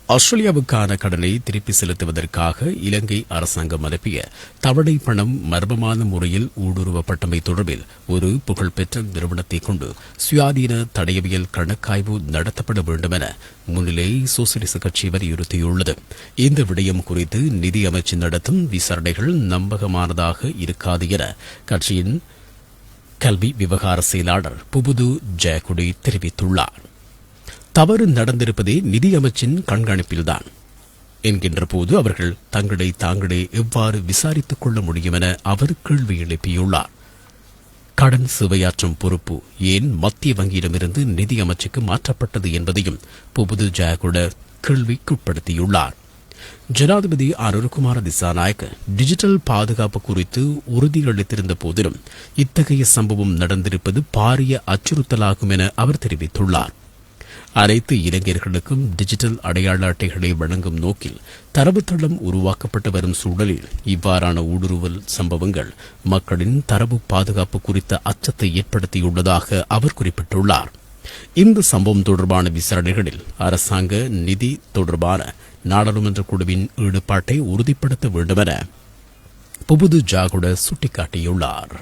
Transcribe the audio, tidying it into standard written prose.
ஆஸ்திரேலியாவுக்கான கடனை திருப்பி செலுத்துவதற்காக இலங்கை அரசாங்கம் அனுப்பிய தவணை பணம் மர்மமான முறையில் ஊடுருவப்பட்டமை தொடர்பில் ஒரு புகழ்பெற்ற நிறுவனத்தை கொண்டு சுயாதீன தடயவியல் கணக்காய்வு நடத்தப்பட வேண்டும் என முன்னிலை சோசியலிச கட்சி வலியுறுத்தியுள்ளது. இந்த விடயம் குறித்து நிதி அமைச்சு நடத்தும் விசாரணைகள் நம்பகமானதாக இருக்காது என கட்சியின் கல்வி விவகார செயலாளர் புபுது ஜெயக்குடி தெரிவித்துள்ளார். தவறு நடந்திருப்பதே நிதி அமைச்சின் கண்காணிப்பில்தான் என்கின்ற போது அவர்கள் தங்களை தாங்களே எவ்வாறு விசாரித்துக் கொள்ள முடியும் என அவர் கேள்வி எழுப்பியுள்ளார். கடன் சுவையாற்றும் பொறுப்பு ஏன் மத்திய வங்கியிடமிருந்து நிதி அமைச்சுக்கு மாற்றப்பட்டது என்பதையும் புபுது ஜெயகுட கேள்விக்குட்படுத்தியுள்ளார். ஜனாதிபதி அனுரகுமார திசாநாயக்க டிஜிட்டல் பாதுகாப்பு குறித்து உறுதியளித்திருந்த போதிலும் இத்தகைய சம்பவம் நடந்திருப்பது பாரிய அச்சுறுத்தலாகும் என அவர் தெரிவித்துள்ளார். அனைத்து இளைஞர்களுக்கும் டிஜிட்டல் அடையாள அட்டைகளை வழங்கும் நோக்கில் தரவுத்தளம் உருவாக்கப்பட்டு வரும் சூழலில் இவ்வாறான ஊடுருவல் சம்பவங்கள் மக்களின் தரவு பாதுகாப்பு குறித்த அச்சத்தை ஏற்படுத்தியுள்ளதாக அவர் குறிப்பிட்டுள்ளார். இந்த சம்பவம் தொடர்பான விசாரணைகளில் அரசாங்க நிதி தொடர்பான நாடாளுமன்ற குழுவின் ஈடுபாட்டை உறுதிப்படுத்த வேண்டும் என புபுது ஜாகுட சுட்டிக்காட்டியுள்ளார்.